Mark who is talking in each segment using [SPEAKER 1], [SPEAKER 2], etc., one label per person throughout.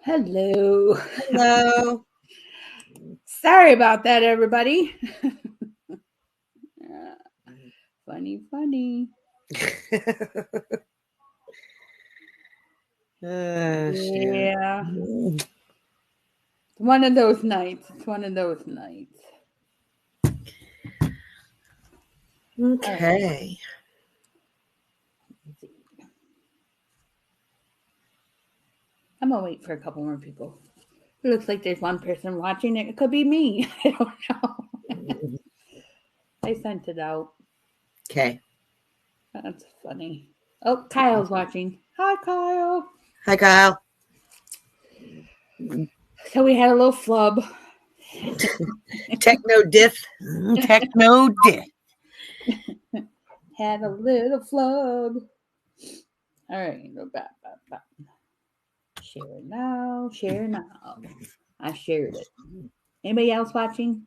[SPEAKER 1] Hello.
[SPEAKER 2] Hello.
[SPEAKER 1] Sorry about that, everybody. Funny. Yeah. It's one of those nights.
[SPEAKER 2] Okay.
[SPEAKER 1] I'm going to wait for a couple more people. It looks like there's one person watching it. It could be me. I don't know. I sent it out.
[SPEAKER 2] Okay.
[SPEAKER 1] That's funny. Oh, Kyle's watching. Hi, Kyle.
[SPEAKER 2] Hi, Kyle.
[SPEAKER 1] So we had a little flub.
[SPEAKER 2] Techno diff.
[SPEAKER 1] Had a little flub. All right, go back. Share now. I shared it. Anybody else watching?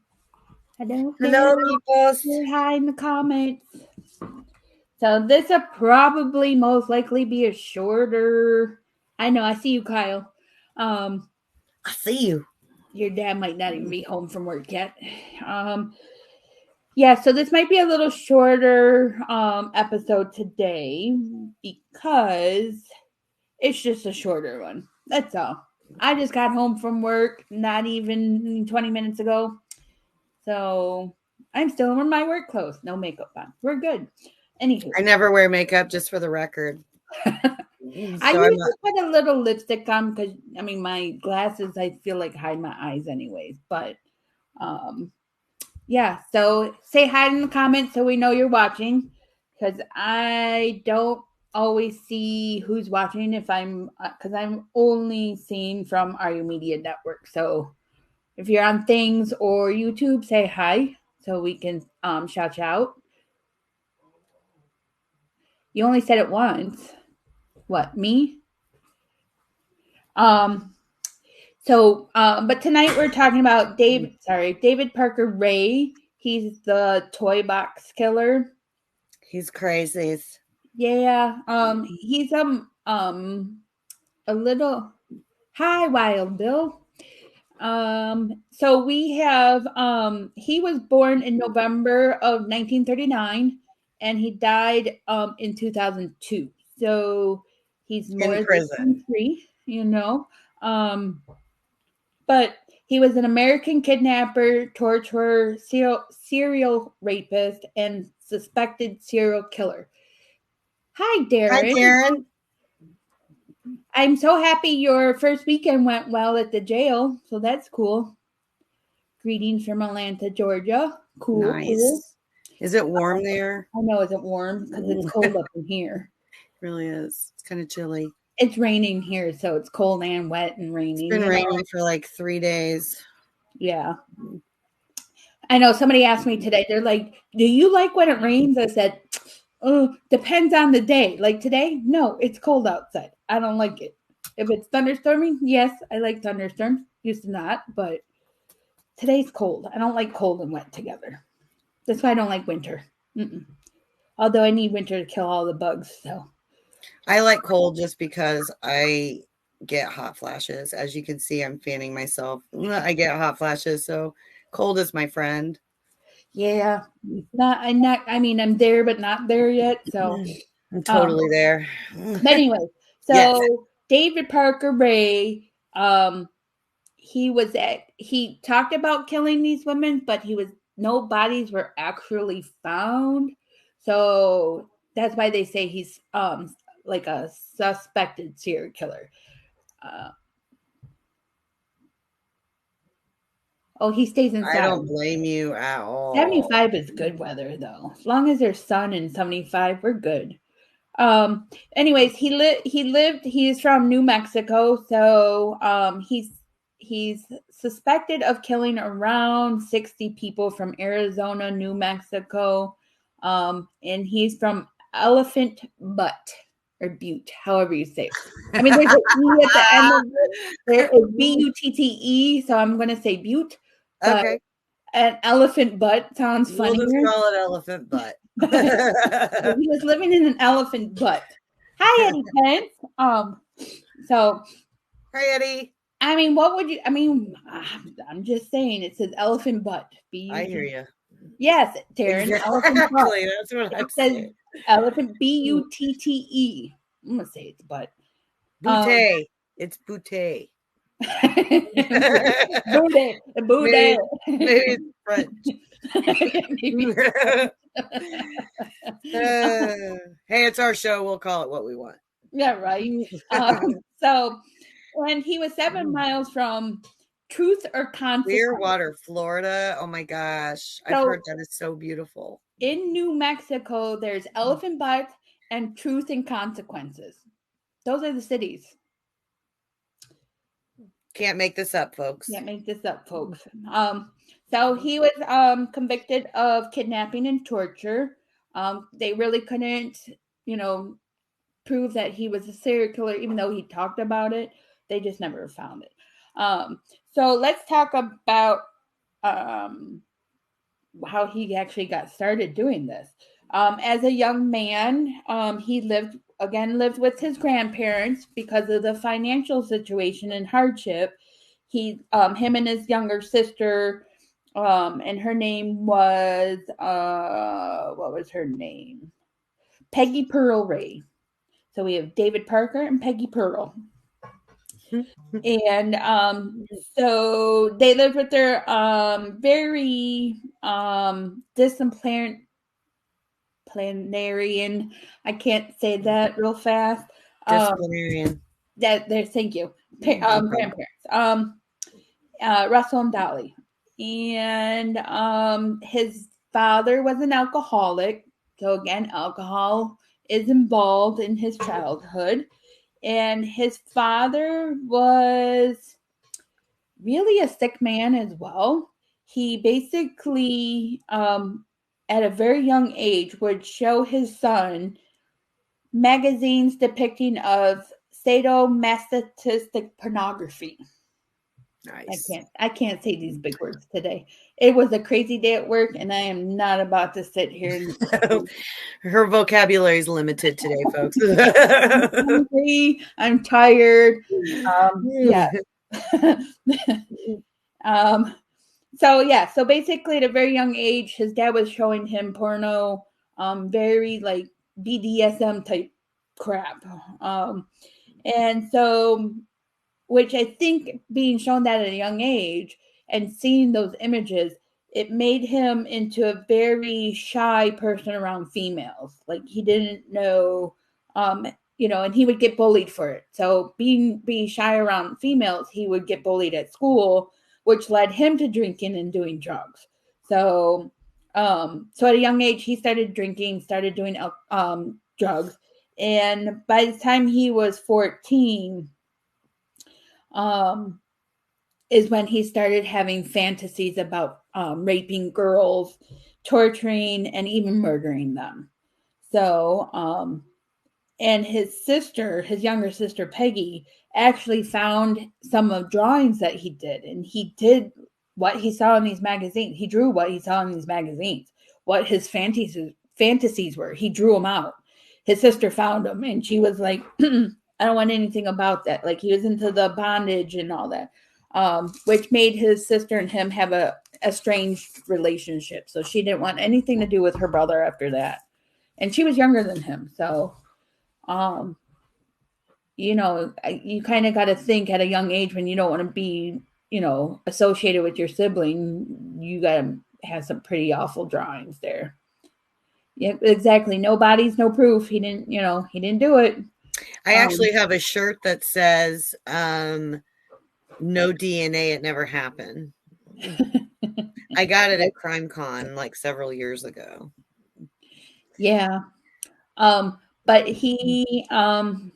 [SPEAKER 2] Hello, people.
[SPEAKER 1] Say hi in the comments. So this will probably most likely be a shorter. I know. I see you, Kyle.
[SPEAKER 2] I see you.
[SPEAKER 1] Your dad might not even be home from work yet. Yeah, so this might be a little shorter episode today because it's just a shorter one. That's all. I just got home from work not even 20 minutes ago. So I'm still in my work clothes. No makeup on. We're good. Anywho.
[SPEAKER 2] I never wear makeup, just for the record.
[SPEAKER 1] I usually put a little lipstick on because, my glasses, I feel like hide my eyes anyways. But, yeah. So say hi in the comments so we know you're watching because I don't always see who's watching because I'm only seeing from RU Media Network. So if you're on Things or YouTube, say hi so we can shout you out. You only said it once. What, me? But tonight we're talking about David Parker Ray. He's the toy box killer.
[SPEAKER 2] He's crazy.
[SPEAKER 1] Yeah. He's a little hi, Wild Bill. So we have he was born in November of 1939 and he died in 2002. So he's more
[SPEAKER 2] in prison.
[SPEAKER 1] 3, but he was an American kidnapper, torturer, serial rapist, and suspected serial killer. Hi, Darren.
[SPEAKER 2] Hi, Darren.
[SPEAKER 1] I'm so happy your first weekend went well at the jail. So that's cool. Greetings from Atlanta, Georgia. Cool.
[SPEAKER 2] Nice.
[SPEAKER 1] Cool.
[SPEAKER 2] Is it warm there?
[SPEAKER 1] I know, is it warm? Because it's cold up in here.
[SPEAKER 2] It really is. It's kind of chilly.
[SPEAKER 1] It's raining here, so it's cold and wet and raining.
[SPEAKER 2] It's been raining for like 3 days.
[SPEAKER 1] Yeah. I know somebody asked me today, they're like, do you like when it rains? I said, oh, depends on the day. Like today, no, it's cold outside. I don't like it. If it's thunderstorming, yes, I like thunderstorms. Used to not, but today's cold. I don't like cold and wet together. That's why I don't like winter. Although I need winter to kill all the bugs. So
[SPEAKER 2] I like cold just because I get hot flashes. As you can see, I'm fanning myself. I get hot flashes, so cold is my friend.
[SPEAKER 1] Yeah, I'm there, but not there yet. So
[SPEAKER 2] I'm totally there.
[SPEAKER 1] But anyway, so yes. David Parker Ray, he talked about killing these women, but no bodies were actually found. So that's why they say he's like a suspected serial killer. He stays inside.
[SPEAKER 2] I don't blame you at all.
[SPEAKER 1] 75 is good weather, though. As long as there's sun in 75, we're good. Anyways, he's from New Mexico, so he's suspected of killing around 60 people from Arizona, New Mexico, and he's from Elephant Butte or Butte, however you say it. I mean, there's an E at the end of it. There is Butte, so I'm going to say Butte.
[SPEAKER 2] Okay.
[SPEAKER 1] An elephant butt sounds funny.
[SPEAKER 2] We'll just call it elephant butt.
[SPEAKER 1] He was living in an elephant butt. Hi, Eddie Pence. Hi,
[SPEAKER 2] Eddie.
[SPEAKER 1] I mean, what would you? I mean, I'm just saying. It says elephant butt.
[SPEAKER 2] I hear you.
[SPEAKER 1] Yes, Taryn. Elephant butt.
[SPEAKER 2] Exactly. That's what I'm
[SPEAKER 1] It says
[SPEAKER 2] saying.
[SPEAKER 1] elephant butte. I'm gonna say it's butt.
[SPEAKER 2] Boutte. It's boutte.
[SPEAKER 1] Booty.
[SPEAKER 2] Maybe it's French. Hey, it's our show. We'll call it what we want.
[SPEAKER 1] Yeah, right. So when he was 7 miles from Truth or Consequence.
[SPEAKER 2] Clearwater, Florida. Oh my gosh. I've heard that is so beautiful.
[SPEAKER 1] In New Mexico, there's Elephant Butte and Truth and Consequences. Those are the cities.
[SPEAKER 2] Can't make this up, folks.
[SPEAKER 1] Can't make this up, folks. So he was convicted of kidnapping and torture. They really couldn't, prove that he was a serial killer, even though he talked about it. They just never found it. So let's talk about how he actually got started doing this. As a young man, he lived with his grandparents because of the financial situation and hardship. Him and his younger sister, and her name was what was her name? Peggy Pearl Ray. So we have David Parker and Peggy Pearl. And so they lived with their very disciplinarian. I can't say that real fast.
[SPEAKER 2] Disciplinarian.
[SPEAKER 1] Thank you. Grandparents. Russell and Dolly. And his father was an alcoholic. So again, alcohol is involved in his childhood. And his father was really a sick man as well. He basically, at a very young age, would show his son magazines depicting of sadomasochistic pornography.
[SPEAKER 2] Nice.
[SPEAKER 1] I can't say these big words today. It was a crazy day at work, and I am not about to sit here.
[SPEAKER 2] Her vocabulary is limited today, folks.
[SPEAKER 1] I'm hungry. I'm tired. Yeah. So basically, at a very young age, his dad was showing him porno, very like BDSM type crap, and so. Which I think being shown that at a young age and seeing those images, it made him into a very shy person around females. Like he didn't know, and he would get bullied for it. So being shy around females, he would get bullied at school, which led him to drinking and doing drugs. So at a young age, he started drinking, started doing drugs. And by the time he was 14, is when he started having fantasies about raping girls, torturing, and even murdering them. So, and his younger sister Peggy, actually found some of drawings that he did, and he did what he saw in these magazines. He drew what he saw in these magazines, what his fantasies were. He drew them out. His sister found them, and she was like, I don't want anything about that. Like he was into the bondage and all that, which made his sister and him have a estranged relationship. So she didn't want anything to do with her brother after that. And she was younger than him. So, you kind of got to think at a young age when you don't want to be, associated with your sibling, you got to have some pretty awful drawings there. Yeah, exactly. No bodies, no proof. He didn't do it.
[SPEAKER 2] I actually have a shirt that says, no DNA, it never happened. I got it at CrimeCon like several years ago.
[SPEAKER 1] Yeah. But he, and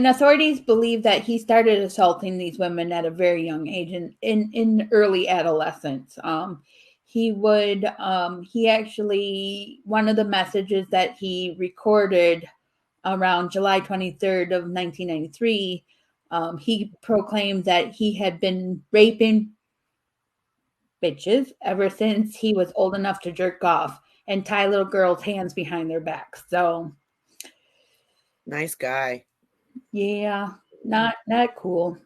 [SPEAKER 1] authorities believe that he started assaulting these women at a very young age in early adolescence. He actually, one of the messages that he recorded around July 23rd of 1993, he proclaimed that he had been raping bitches ever since he was old enough to jerk off and tie little girls' hands behind their backs. So
[SPEAKER 2] nice guy.
[SPEAKER 1] Yeah. Not cool.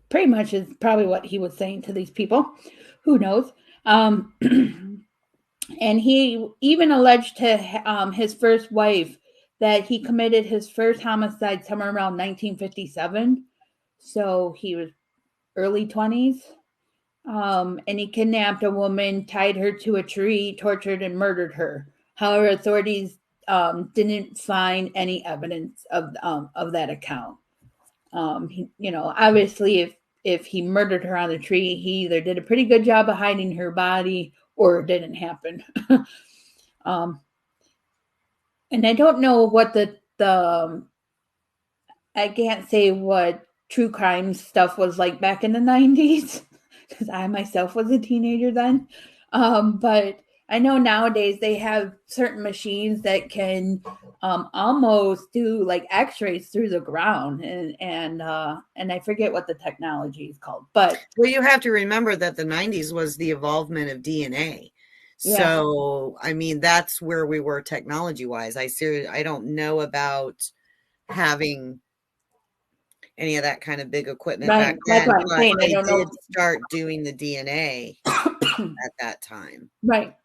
[SPEAKER 1] Pretty much is probably what he was saying to these people. Who knows? And he even alleged to his first wife that he committed his first homicide somewhere around 1957. So he was early 20s. And he kidnapped a woman, tied her to a tree, tortured, and murdered her. However, authorities didn't find any evidence of that account. Obviously, if he murdered her on the tree, he either did a pretty good job of hiding her body or it didn't happen. And I don't know what I can't say what true crime stuff was like back in the 90s because I myself was a teenager then. But I know nowadays they have certain machines that can almost do like x-rays through the ground and I forget what the technology is called. But
[SPEAKER 2] well, you have to remember that the 90s was the evolvement of DNA. So, I mean, that's where we were technology-wise. I don't know about having any of that kind of big equipment back then,
[SPEAKER 1] that's what I'm saying.
[SPEAKER 2] they did start doing the DNA at that time.
[SPEAKER 1] Right.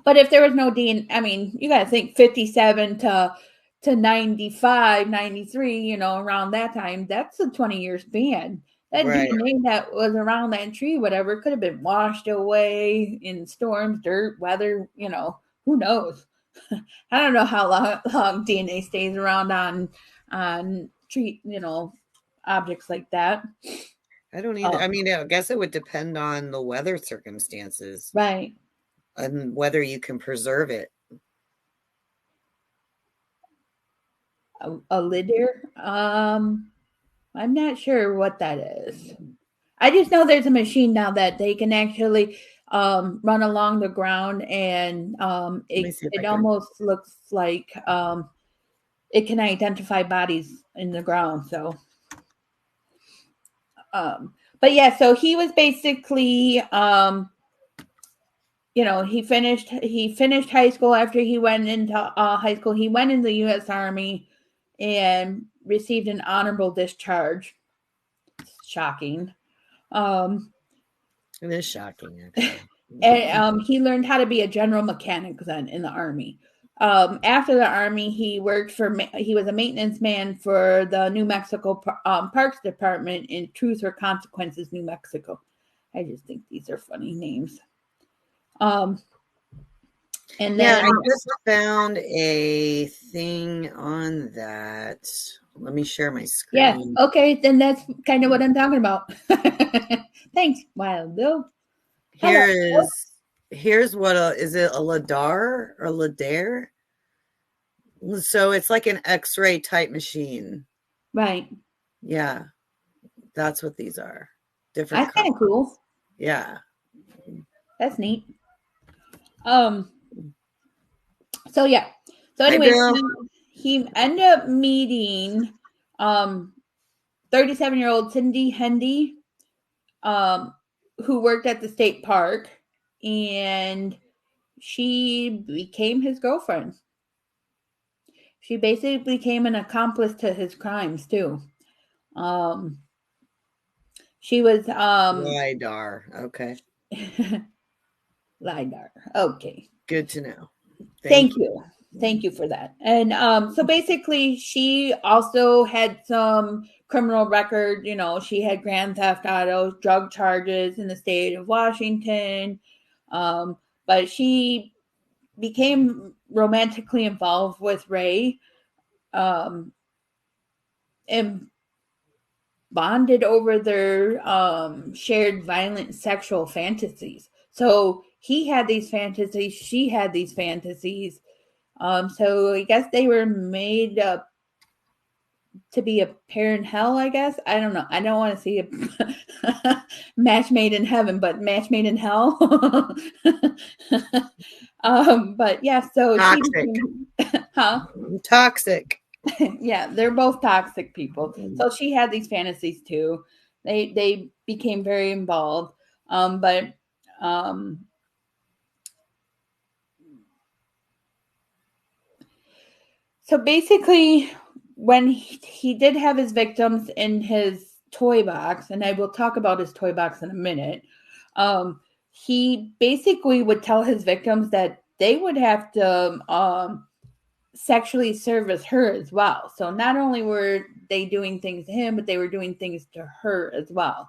[SPEAKER 1] But if there was no DNA, I mean, you got to think 57 to 95, 93, around that time, that's a 20-year span. That DNA that was around that tree, whatever, could have been washed away in storms, dirt, weather, who knows? I don't know how long DNA stays around on tree, objects like that.
[SPEAKER 2] I don't either. I mean, I guess it would depend on the weather circumstances.
[SPEAKER 1] Right.
[SPEAKER 2] And whether you can preserve it.
[SPEAKER 1] A litter? I'm not sure what that is. I just know there's a machine now that they can actually run along the ground and it almost looks like it can identify bodies in the ground. So, but yeah, so he was basically, he finished high school. After he went into high school, he went in the U.S. Army and received an honorable discharge. Shocking.
[SPEAKER 2] It is shocking, actually.
[SPEAKER 1] And he learned how to be a general mechanic then in the Army. After the Army, he was a maintenance man for the New Mexico Parks Department in Truth or Consequences, New Mexico. I just think these are funny names. And then
[SPEAKER 2] I just found a thing on that. Let me share my screen.
[SPEAKER 1] Yeah, okay, then that's kind of what I'm talking about. Thanks, Wild Bill.
[SPEAKER 2] Here's what is it, a LiDAR or LiDAR? So it's like an X-ray type machine.
[SPEAKER 1] Right.
[SPEAKER 2] Yeah. That's what these are.
[SPEAKER 1] Different. That's kind of cool.
[SPEAKER 2] Yeah.
[SPEAKER 1] That's neat. So yeah. So anyway, he ended up meeting 37-year-old Cindy Hendy, who worked at the state park, and she became his girlfriend. She basically became an accomplice to his crimes too. She was
[SPEAKER 2] LiDAR. Okay.
[SPEAKER 1] LiDAR. Okay.
[SPEAKER 2] Good to know.
[SPEAKER 1] Thank you. Thank you for that. And so basically, she also had some criminal record. She had grand theft auto, drug charges in the state of Washington. But she became romantically involved with Ray and bonded over their shared violent sexual fantasies. So he had these fantasies, she had these fantasies. So I guess they were made up to be a pair in hell, I guess. I don't know. I don't want to see a match made in heaven, but match made in hell. But yeah, so
[SPEAKER 2] toxic. Toxic.
[SPEAKER 1] Yeah, they're both toxic people. So she had these fantasies too. They became very involved. But So basically, when he did have his victims in his toy box, and I will talk about his toy box in a minute, he basically would tell his victims that they would have to sexually service her as well. So not only were they doing things to him, but they were doing things to her as well.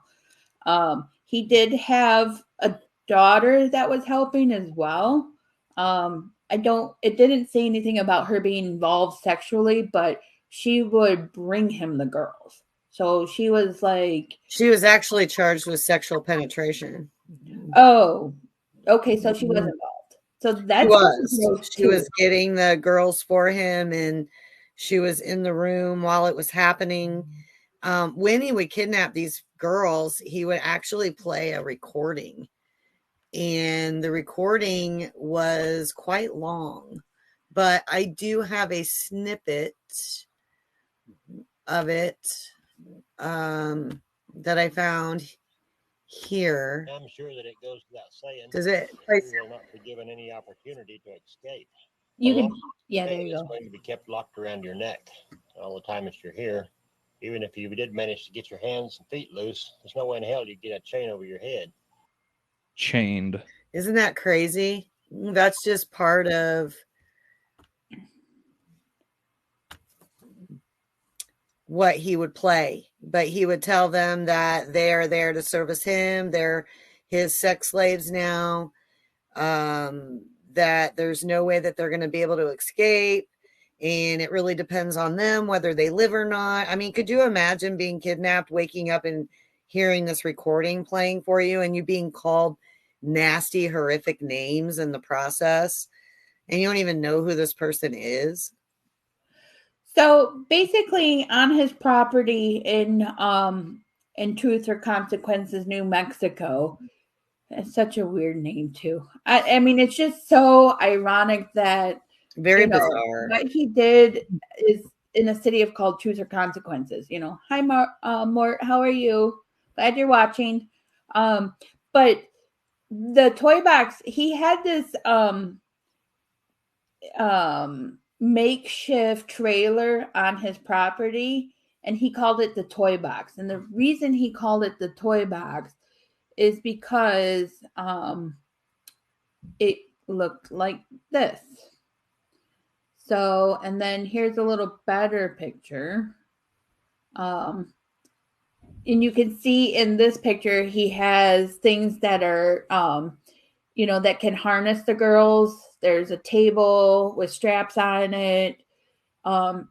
[SPEAKER 1] He did have a daughter that was helping as well. It didn't say anything about her being involved sexually, but she would bring him the girls. So she was like,
[SPEAKER 2] She was actually charged with sexual penetration.
[SPEAKER 1] oh, okay. So she was involved. So that's
[SPEAKER 2] she was getting the girls for him, and she was in the room while it was happening. When he would kidnap these girls, he would actually play a recording, and the recording was quite long, but I do have a snippet of it that I found here.
[SPEAKER 3] I'm sure that it goes without saying.
[SPEAKER 2] Does it?
[SPEAKER 3] You will not be given any opportunity to escape.
[SPEAKER 1] You can, yeah, there you go.
[SPEAKER 3] It's going to be kept locked around your neck all the time that you're here. Even if you did manage to get your hands and feet loose, there's no way in hell you'd get a chain over your head.
[SPEAKER 4] Chained.
[SPEAKER 2] Isn't that crazy? That's just part of what he would play. But he would tell them that they are there to service him. They're his sex slaves now. That there's no way that they're going to be able to escape. And it really depends on them whether they live or not. I mean, could you imagine being kidnapped, waking up and hearing this recording playing for you, and you being called nasty, horrific names in the process, and you don't even know who this person is?
[SPEAKER 1] So basically, on his property in Truth or Consequences, New Mexico. It's such a weird name too. I mean, it's just so ironic that
[SPEAKER 2] very bizarre.
[SPEAKER 1] What he did is in a city of called Truth or Consequences. Hi Mort, how are you? Glad you're watching. But the toy box, he had this makeshift trailer on his property, and he called it the toy box. And the reason he called it the toy box is because it looked like this. So, and then here's a little better picture. And you can see in this picture, he has things that are, that can harness the girls. There's a table with straps on it.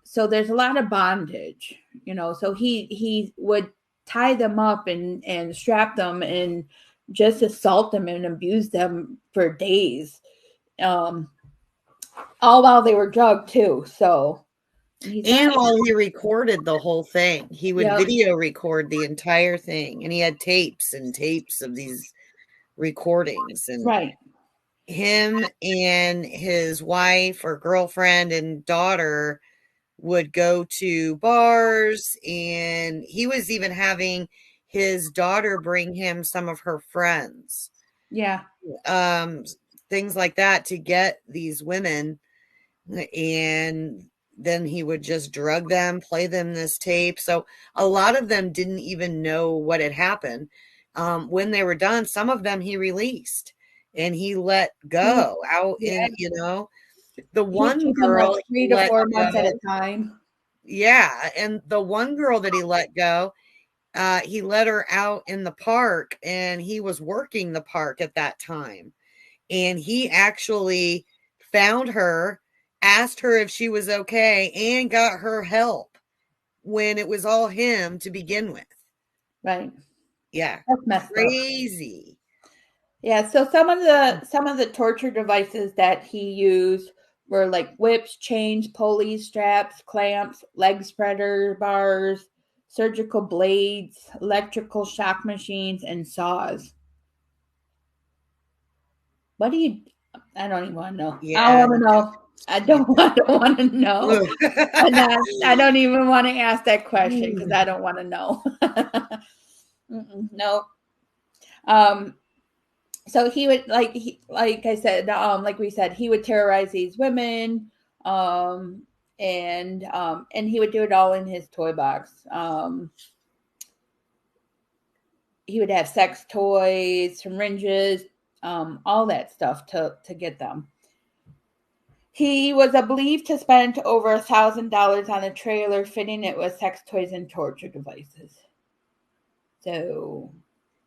[SPEAKER 1] So there's a lot of bondage, so he would tie them up and strap them and just assault them and abuse them for days. All while they were drugged too. So,
[SPEAKER 2] and while he recorded the whole thing, he would video record the entire thing, and he had tapes and tapes of these recordings. And
[SPEAKER 1] right,
[SPEAKER 2] him and his wife or girlfriend and daughter would go to bars, and he was even having his daughter bring him some of her friends.
[SPEAKER 1] Yeah.
[SPEAKER 2] Things like that to get these women, and then he would just drug them, play them this tape. So a lot of them didn't even know what had happened. When they were done, some of them he released and he let go out in, the one girl,
[SPEAKER 1] like 3 to 4 months at a time.
[SPEAKER 2] Yeah. And the one girl that he let go, he let her out in the park, and he was working the park at that time. And he actually found her, asked her if she was okay, and got her help when it was all him to begin with.
[SPEAKER 1] Right.
[SPEAKER 2] Yeah.
[SPEAKER 1] That's
[SPEAKER 2] crazy.
[SPEAKER 1] Yeah. So some of the torture devices that he used were like whips, chains, pulleys, straps, clamps, leg spreader bars, surgical blades, electrical shock machines, and saws. What do you? I don't even want to know.
[SPEAKER 2] Yeah.
[SPEAKER 1] I want to know. I don't want to know. I don't even want to ask that question because I don't want to know. No. So he would like I said, like we said, he would terrorize these women, and he would do it all in his toy box. He would have sex toys, syringes, all that stuff to get them. He was believed to spend over $1,000 on a trailer fitting it with sex toys and torture devices. So,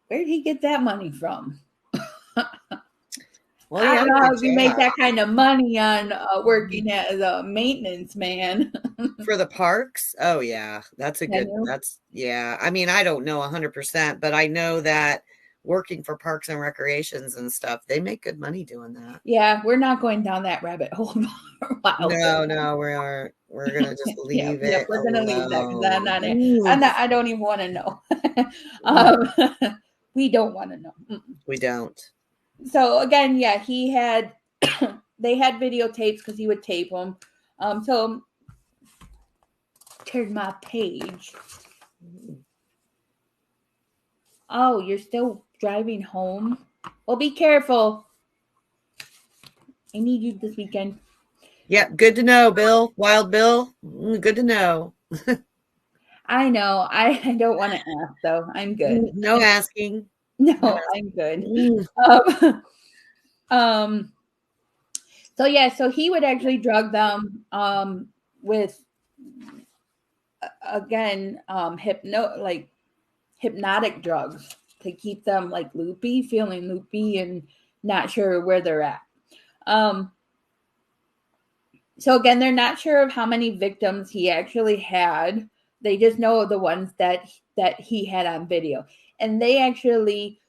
[SPEAKER 1] where did he get that money from?
[SPEAKER 2] Well,
[SPEAKER 1] I
[SPEAKER 2] yeah,
[SPEAKER 1] don't know if you
[SPEAKER 2] yeah.
[SPEAKER 1] make that kind of money on working as a maintenance man.
[SPEAKER 2] For the parks? Oh, yeah. That's a good, yeah. I mean, I don't know 100%, but I know that working for parks and recreations and stuff, they make good money doing that.
[SPEAKER 1] Yeah, we're not going down that rabbit hole for a while.
[SPEAKER 2] No, we aren't. We're going to just leave it.
[SPEAKER 1] Yeah, we're going to leave that because I don't even want to know. We don't want to know.
[SPEAKER 2] We don't.
[SPEAKER 1] So again, yeah, he had, they had videotapes because he would tape them. So turn my page. Oh, you're still driving home? Well, be careful. I need you this weekend.
[SPEAKER 2] Yeah, good to know, Bill. Wild Bill. Good to know.
[SPEAKER 1] I know. I don't want to ask, though. I'm good.
[SPEAKER 2] No asking.
[SPEAKER 1] No, I'm good. So yeah, so he would actually drug them with again hypnotic drugs to keep them like loopy, feeling loopy and not sure where they're at. So again, they're not sure of how many victims he actually had. They just know the ones that he had on video. And they actually,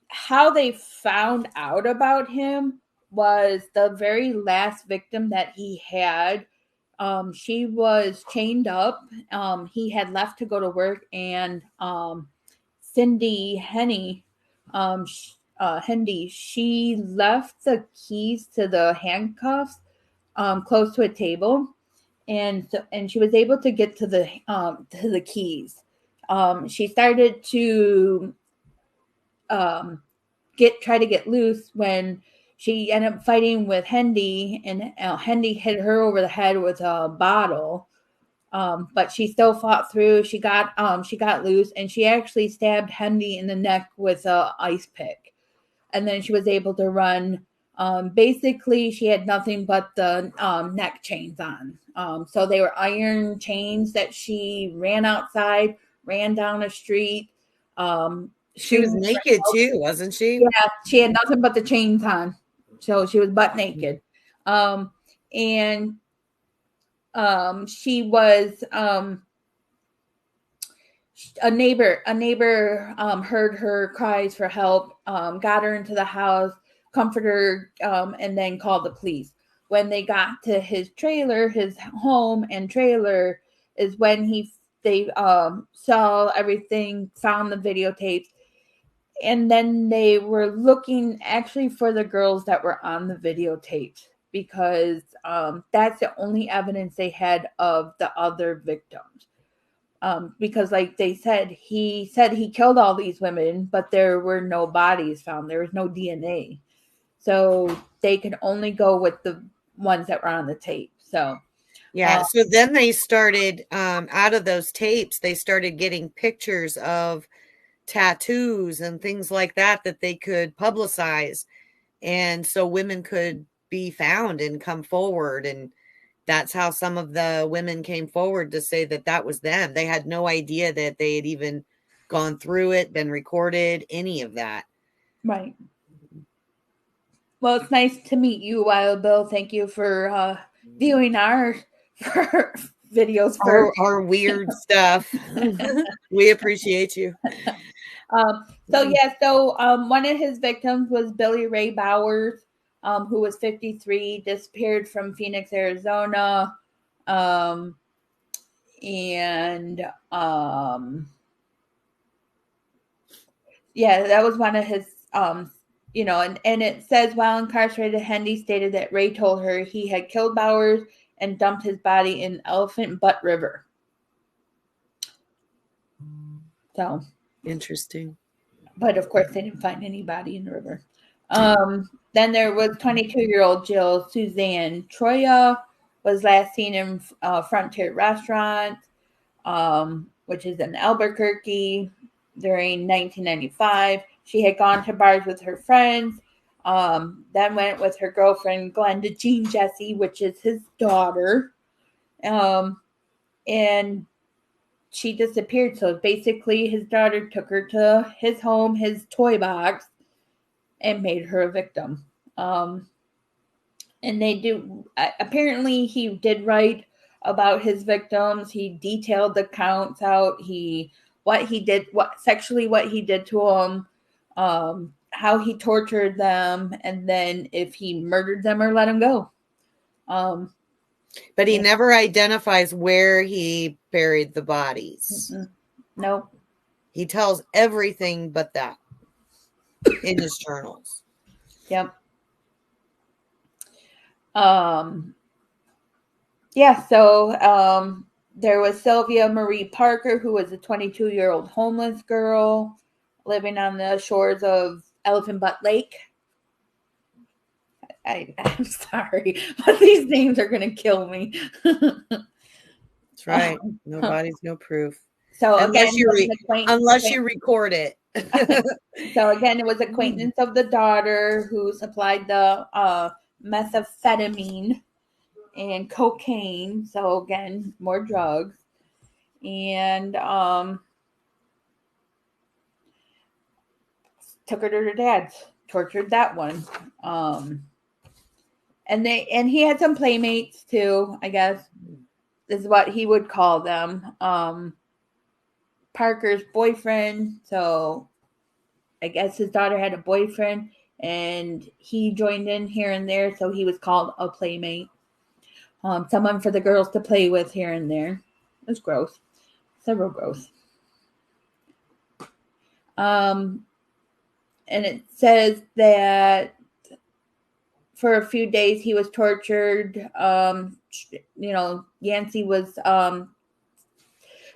[SPEAKER 1] how they found out about him was the very last victim that he had. She was chained up. He had left to go to work, and Cindy Hendy, she left the keys to the handcuffs close to a table, and she was able to get to the keys. She started to try to get loose when she ended up fighting with Hendy, and Hendy hit her over the head with a bottle. But she still fought through. She got loose, and she actually stabbed Hendy in the neck with a ice pick, and then she was able to run. Basically, she had nothing but the neck chains on. So they were iron chains that she ran outside, ran down a street.
[SPEAKER 2] She was naked too, wasn't she?
[SPEAKER 1] Yeah, she had nothing but the chains on. So she was butt naked. And she was a neighbor heard her cries for help, got her into the house, comforted her, and then called the police. When they got to his trailer, his home and trailer, is when they saw everything, found the videotapes, and then they were looking actually for the girls that were on the videotapes, because that's the only evidence they had of the other victims. Because like they said he killed all these women, but there were no bodies found. There was no DNA. So they could only go with the ones that were on the tape. So
[SPEAKER 2] yeah. So then they started, out of those tapes, they started getting pictures of tattoos and things like that they could publicize. And so women could be found and come forward. And that's how some of the women came forward to say that was them. They had no idea that they had even gone through it, been recorded, any of that.
[SPEAKER 1] Right. Well, it's nice to meet you, Wild Bill. Thank you for viewing our videos for
[SPEAKER 2] our weird stuff. We appreciate you.
[SPEAKER 1] So one of his victims was Billy Ray Bowers, who was 53, disappeared from Phoenix, Arizona. That was one of his, and it says, while incarcerated, Hendy stated that Ray told her he had killed Bowers and dumped his body in Elephant Butt River. So
[SPEAKER 2] interesting.
[SPEAKER 1] But of course, they didn't find anybody in the river. Then there was 22-year-old Jill Suzanne Troya was last seen in Frontier Restaurant, which is in Albuquerque, during 1995. She had gone to bars with her friends, then went with her girlfriend Glenda Jean Jesse, which is his daughter, and she disappeared. So basically his daughter took her to his home, his toy box, and made her a victim. And apparently he did write about his victims. He detailed the counts out. What he did to them, how he tortured them, and then if he murdered them or let them go.
[SPEAKER 2] But he never identifies where he buried the bodies.
[SPEAKER 1] No.
[SPEAKER 2] He tells everything but that in his journals.
[SPEAKER 1] Yep. So there was Sylvia Marie Parker, who was a 22-year-old homeless girl living on the shores of Elephant Butt Lake. I'm sorry, but these names are going to kill me.
[SPEAKER 2] That's right. No bodies, no proof.
[SPEAKER 1] So
[SPEAKER 2] unless
[SPEAKER 1] again,
[SPEAKER 2] you record it.
[SPEAKER 1] So again, it was acquaintance of the daughter who supplied the methamphetamine and cocaine. So again, more drugs. And took her to her dad's, tortured that one. And he had some playmates too, I guess, is what he would call them. Parker's boyfriend. So I guess his daughter had a boyfriend and he joined in here and there. So he was called a playmate. Someone for the girls to play with here and there. It was gross. Several gross. And it says that for a few days he was tortured. Yancey was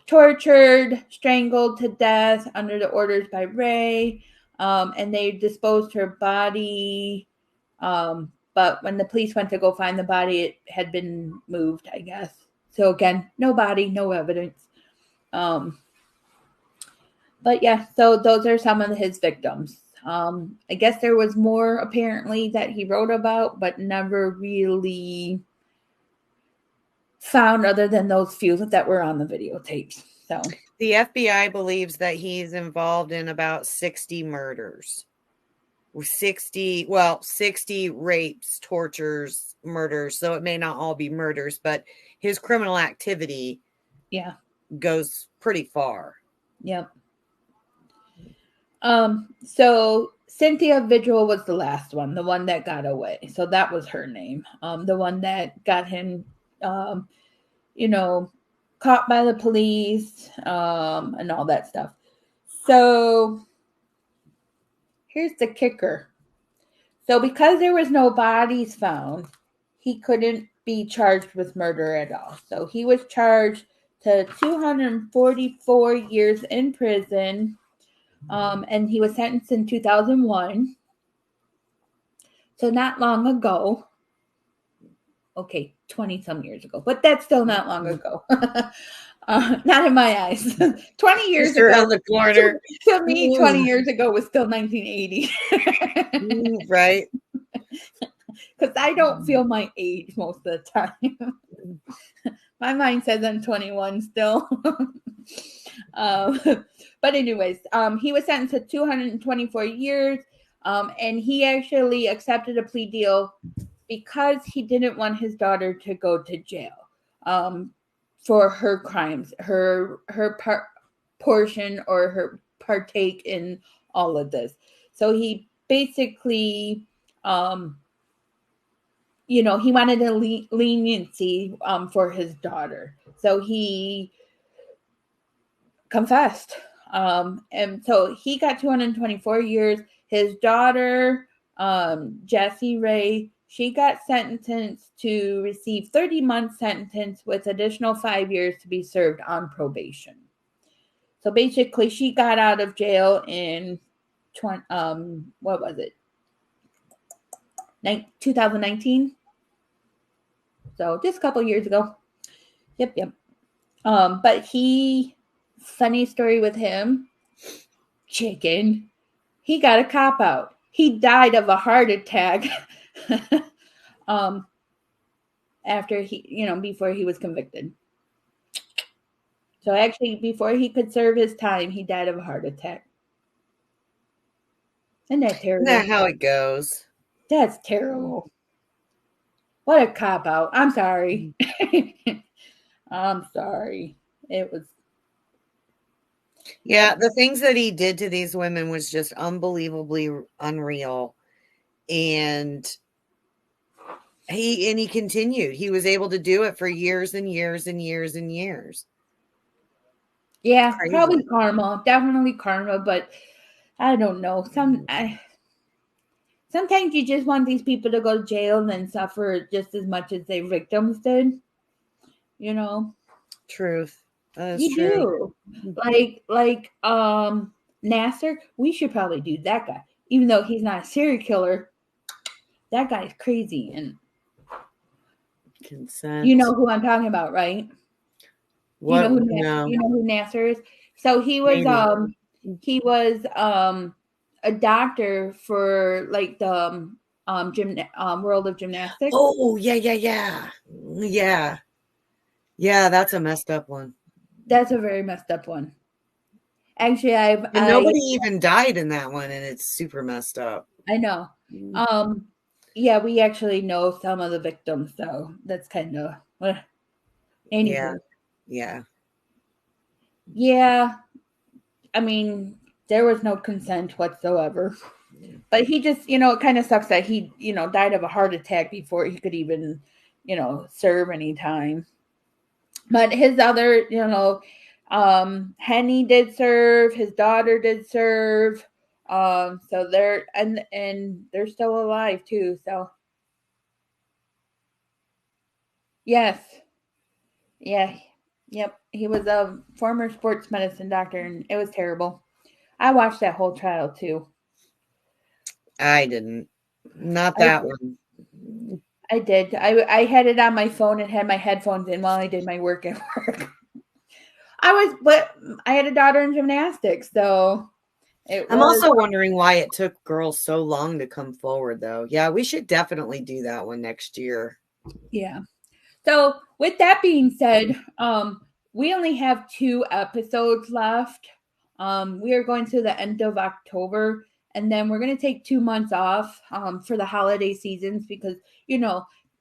[SPEAKER 1] tortured, strangled to death under the orders by Ray, and they disposed her body. But when the police went to go find the body, it had been moved, I guess. So again, no body, no evidence. But yeah, so those are some of his victims. I guess there was more apparently that he wrote about, but never really found other than those few that were on the videotapes. So
[SPEAKER 2] the FBI believes that he's involved in about 60 murders. 60 rapes, tortures, murders. So it may not all be murders, but his criminal activity goes pretty far.
[SPEAKER 1] Yep. So Cynthia Vigil was the last one, the one that got away. So that was her name. The one that got him, caught by the police, and all that stuff. So here's the kicker. So because there was no bodies found, he couldn't be charged with murder at all. So he was charged to 244 years in prison. And he was sentenced in 2001. So not long ago. Okay, 20 some years ago, but that's still not long ago. Not in my eyes. 20 years
[SPEAKER 2] Just
[SPEAKER 1] ago.
[SPEAKER 2] around the corner.
[SPEAKER 1] To me, 20 years ago was still 1980.
[SPEAKER 2] Right.
[SPEAKER 1] Because I don't feel my age most of the time. My mind says I'm 21 still. But anyways, he was sentenced to 224 years, and he actually accepted a plea deal because he didn't want his daughter to go to jail for her crimes, her portion or her partake in all of this. So he basically, he wanted a leniency for his daughter. So he confessed. And so he got 224 years. His daughter, Jessie Ray, she got sentenced to receive 30-month sentence with additional 5 years to be served on probation. So basically, she got out of jail in 2019? So just a couple years ago. Yep. But funny story with him, chicken. He got a cop out. He died of a heart attack. After before he was convicted. So actually, before he could serve his time, he died of a heart attack. Isn't that terrible?
[SPEAKER 2] Isn't that how it goes?
[SPEAKER 1] That's terrible. What a cop out. I'm sorry. I'm sorry. It was.
[SPEAKER 2] Yeah, the things that he did to these women was just unbelievably unreal. And he continued. He was able to do it for years and years and years and years.
[SPEAKER 1] Yeah, crazy. Probably karma. Definitely karma, but I don't know. Sometimes you just want these people to go to jail and suffer just as much as their victims did. You know?
[SPEAKER 2] Truth.
[SPEAKER 1] That's true. Do. Like Nassar, we should probably do that guy. Even though he's not a serial killer, that guy is crazy. And
[SPEAKER 2] consent.
[SPEAKER 1] You know who I'm talking about, right?
[SPEAKER 2] What?
[SPEAKER 1] You know who Nassar is? So he was a doctor for like the world of gymnastics.
[SPEAKER 2] Oh, yeah. Yeah, that's a messed up one.
[SPEAKER 1] That's a very messed up one. Actually,
[SPEAKER 2] nobody even died in that one, and it's super messed up.
[SPEAKER 1] I know. Yeah, we actually know some of the victims, so that's kind of
[SPEAKER 2] Yeah.
[SPEAKER 1] I mean, there was no consent whatsoever. But he just, it kind of sucks that he, died of a heart attack before he could even, serve any time. But his other, Henny did serve, his daughter did serve. So they're and they're still alive too. So yes. Yeah. Yep. He was a former sports medicine doctor, and it was terrible. I watched that whole trial too.
[SPEAKER 2] I didn't. Not that one.
[SPEAKER 1] I did. I had it on my phone and had my headphones in while I did my work at work. But I had a daughter in gymnastics, so
[SPEAKER 2] I'm also wondering why it took girls so long to come forward, though. Yeah, we should definitely do that one next year.
[SPEAKER 1] Yeah. So with that being said, we only have 2 episodes left. We are going to the end of October, and then we're going to take 2 months off for the holiday seasons because,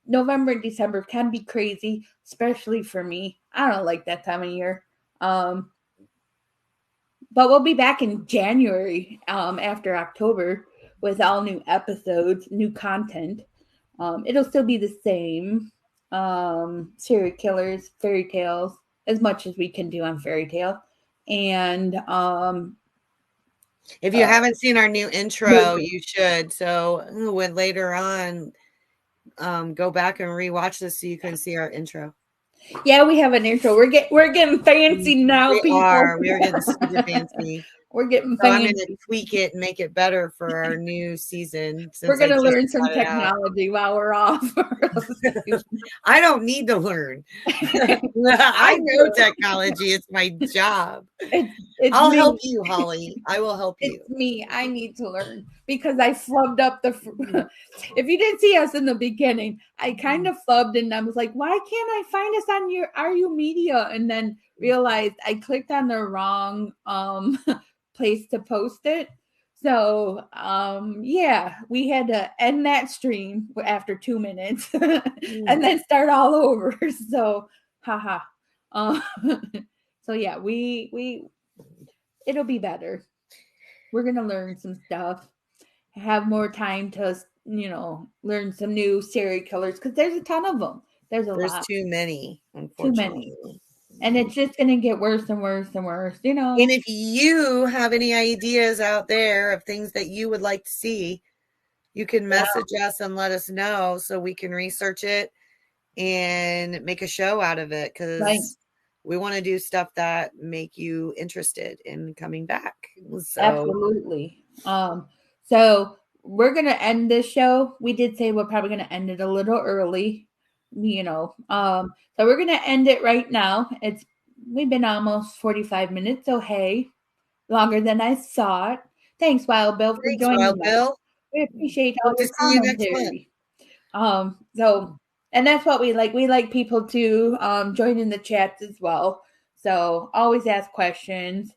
[SPEAKER 1] November and December can be crazy, especially for me. I don't like that time of year. But we'll be back in January after October with all new episodes, new content. It'll still be the same. Serial killers, fairy tales, as much as we can do on fairy tale. And
[SPEAKER 2] if you haven't seen our new intro, you should. So when later on, go back and rewatch this so you can see our intro.
[SPEAKER 1] Yeah, we have an intro. We're getting fancy now.
[SPEAKER 2] We are. We're getting super fancy.
[SPEAKER 1] We're getting
[SPEAKER 2] fancy. I'm going to tweak it and make it better for our new season.
[SPEAKER 1] We're going to learn some technology while we're off.
[SPEAKER 2] I don't need to learn. I know technology. It's my job. I'll help you, Holly. I will help you.
[SPEAKER 1] It's me. I need to learn because I flubbed up if you didn't see us in the beginning, I kind of flubbed and I was like, why can't I find us on your RU Media? And then realized I clicked on the wrong place to post it. So we had to end that stream after 2 minutes and then start all over. So haha. So yeah, we it'll be better. We're gonna learn some stuff, have more time to learn some new serial killers because there's a ton of them. There's lot.
[SPEAKER 2] Too many, unfortunately.
[SPEAKER 1] Too many. And it's just going to get worse and worse and worse,
[SPEAKER 2] And if you have any ideas out there of things that you would like to see, you can message us and let us know so we can research it and make a show out of it because we want to do stuff that make you interested in coming back. So.
[SPEAKER 1] Absolutely. So we're going to end this show. We did say we're probably going to end it a little early. So we're gonna end it right now. We've been almost 45 minutes, so hey, longer than I thought. Thanks, Wild Bill, for
[SPEAKER 2] Thanks,
[SPEAKER 1] joining
[SPEAKER 2] Wild
[SPEAKER 1] us.
[SPEAKER 2] Bill.
[SPEAKER 1] We appreciate all
[SPEAKER 2] Hope to
[SPEAKER 1] your
[SPEAKER 2] see you next
[SPEAKER 1] commentary. And that's what we like. We like people to join in the chats as well. So always ask questions.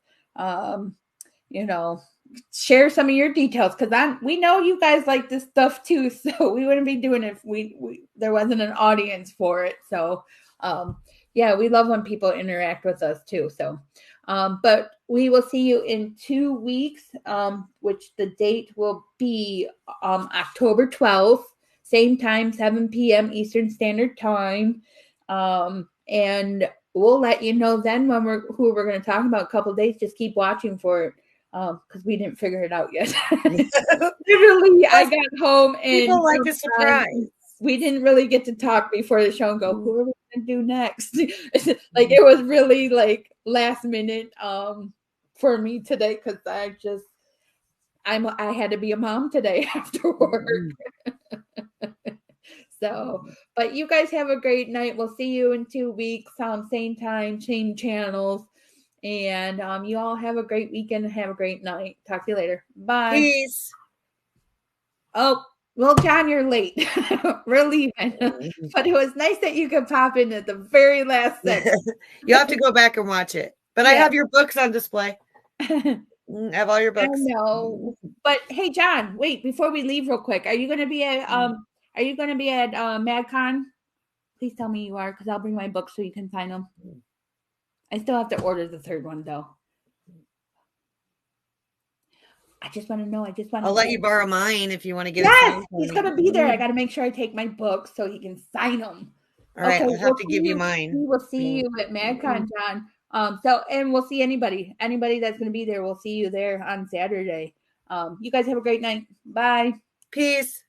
[SPEAKER 1] Share some of your details, because we know you guys like this stuff too. So we wouldn't be doing it if there wasn't an audience for it. So we love when people interact with us too. So but we will see you in 2 weeks, which the date will be October 12th, same time, 7 p.m. Eastern Standard Time. And we'll let you know then who we're going to talk about a couple days. Just keep watching for it, because we didn't figure it out yet. Literally, I got home and
[SPEAKER 2] people like a surprise.
[SPEAKER 1] We didn't really get to talk before the show and go, who are we going to do next? Like, it was really like last minute for me today, because I had to be a mom today after work. So, but you guys have a great night. We'll see you in 2 weeks, same time, same channels. And you all have a great weekend and have a great night. Talk to you later. Bye.
[SPEAKER 2] Peace.
[SPEAKER 1] Oh, well, John, you're late. We're leaving. But it was nice that you could pop in at the very last second.
[SPEAKER 2] You have to go back and watch it. But I have your books on display. I have all your books.
[SPEAKER 1] I know. But hey, John, wait, before we leave real quick, are you going to be at MadCon? Please tell me you are, because I'll bring my books so you can sign them. I still have to order the third one, though. I just want to know.
[SPEAKER 2] I'll let you borrow mine if you want to get
[SPEAKER 1] Yes, he's going to be there. I got to make sure I take my books so he can sign them.
[SPEAKER 2] All right, I'll have to give you mine.
[SPEAKER 1] We will see you at MadCon, John. And we'll see anybody that's going to be there. We'll see you there on Saturday. You guys have a great night. Bye.
[SPEAKER 2] Peace.